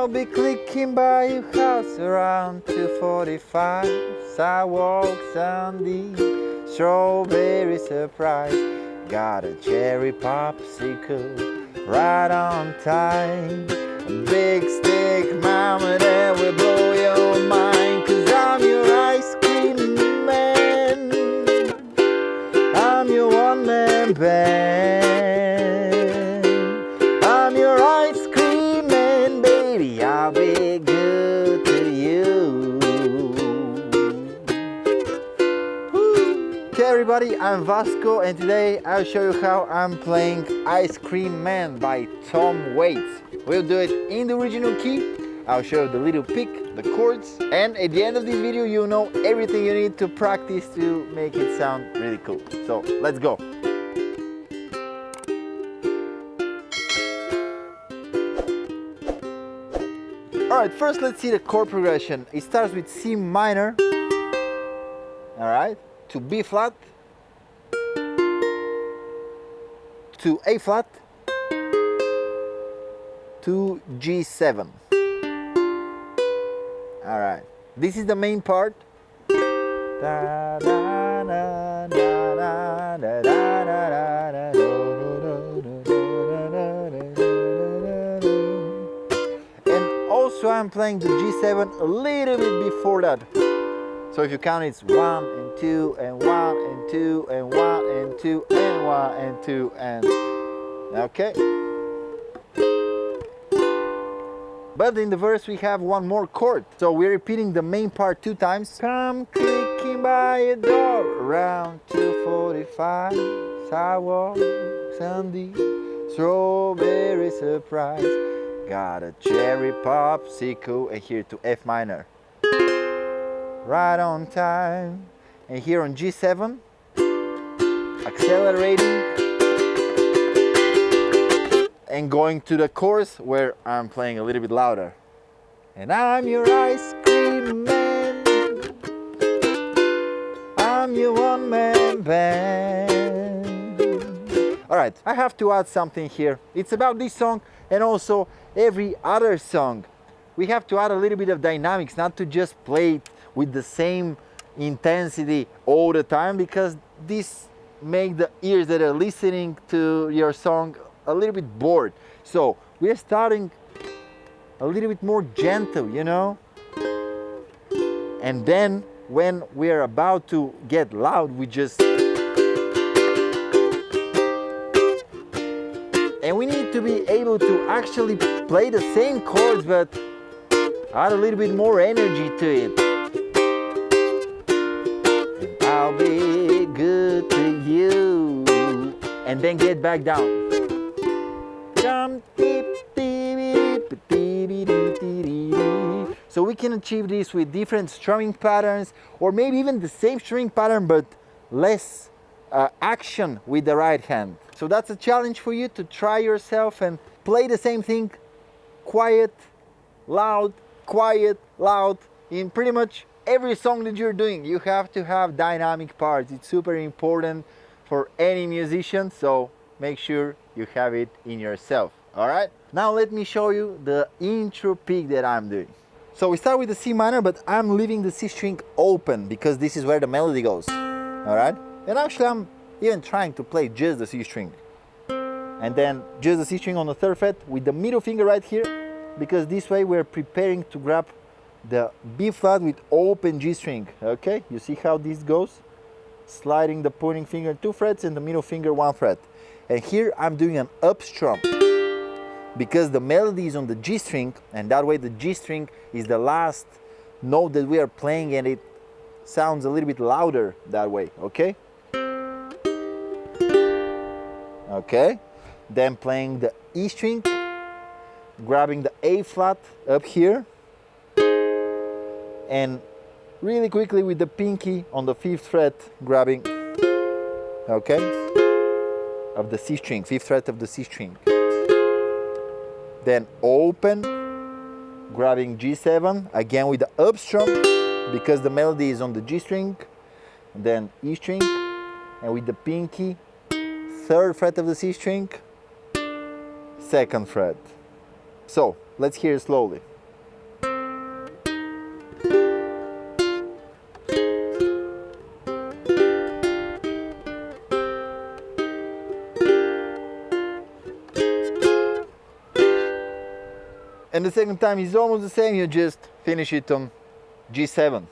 I'll be clicking by your house around 2:45. Sidewalks on the strawberry surprise. Got a cherry popsicle right on time. A big stick, mama, that will blow your mind. 'Cause I'm your ice cream man. I'm your one-man band. I'm your ice cream man, baby. I'll be good to you. Okay, everybody, I'm Vasco, and today I'll show you how I'm playing Ice Cream Man by Tom Waits. We'll do it in the original key. I'll show you the little pick, the chords, and at the end of this video you'll know everything you need to practice to make it sound really cool. So let's go. Alright, first let's see the chord progression. It starts with C minor, alright, to B flat, to A flat, to G7. Alright, this is the main part. And also I'm playing the G7 a little bit before that. So if you count, it's 1 and 2 and 1 and 2 and 1 and 2 and 1 and 2 and... Okay. But in the verse we have one more chord. So we're repeating the main part 2 times. Come clicking by your door around 2:45. Sidewalks on the strawberry surprise. Got a cherry popsicle, and here to F minor. Right on time. And here on G7, accelerating and going to the chorus where I'm playing a little bit louder. And I'm your ice cream man. I'm your one-man band. Alright, I have to add something here. It's about this song and also every other song. We have to add a little bit of dynamics, not to just play it with the same intensity all the time, because this makes the ears that are listening to your song a little bit bored. So we're starting a little bit more gentle, you know, and then when we're about to get loud, we just... And we need to be able to actually play the same chords but add a little bit more energy to it. And I'll be good to you, and then get back down. So we can achieve this with different strumming patterns, or maybe even the same string pattern but less action with the right hand. So that's a challenge for you to try yourself and play the same thing, quiet, loud, in pretty much every song that you're doing. You have to have dynamic parts. It's super important for any musician, so make sure you have it in yourself. Alright? Now let me show you the intro pick that I'm doing. So we start with the C minor, but I'm leaving the C string open because this is where the melody goes. Alright? And actually I'm even trying to play just the C string. And then just the C string on the 3rd fret with the middle finger right here, because this way we're preparing to grab the B flat with open G string. Okay? You see how this goes? Sliding the pointing finger 2 frets and the middle finger 1 fret. And here I'm doing an up strum, because the melody is on the G string, and that way the G string is the last note that we are playing, and it sounds a little bit louder that way, okay? Okay, then playing the E string, grabbing the A flat up here, and really quickly with the pinky on the 5th fret, grabbing, okay, of the C string, 5th fret of the C string. Then open, grabbing G7, again with the up strum, because the melody is on the G string, then E string, and with the pinky, 3rd fret of the C string, 2nd fret. So let's hear it slowly. the second time is almost the same, you just finish it on G7.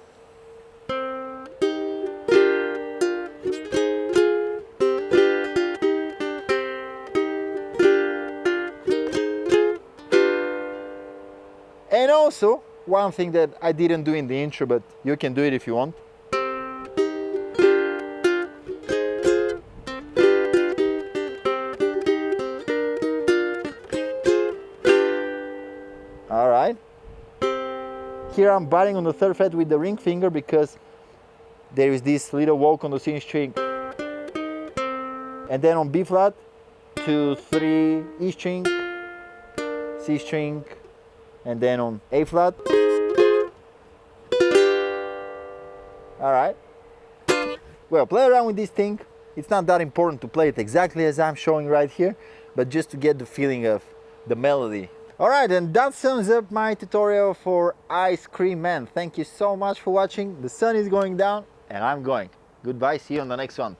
And also, one thing that I didn't do in the intro, but you can do it if you want. All right. Here I'm batting on the third fret with the ring finger because there is this little walk on the C string. And then on B flat, 2, 3, E string, C string, and then on A flat. All right. Well, play around with this thing. It's not that important to play it exactly as I'm showing right here, but just to get the feeling of the melody. All right, and that sums up my tutorial for Ice Cream Man. Thank you so much for watching. The sun is going down and I'm going. Goodbye, see you on the next one.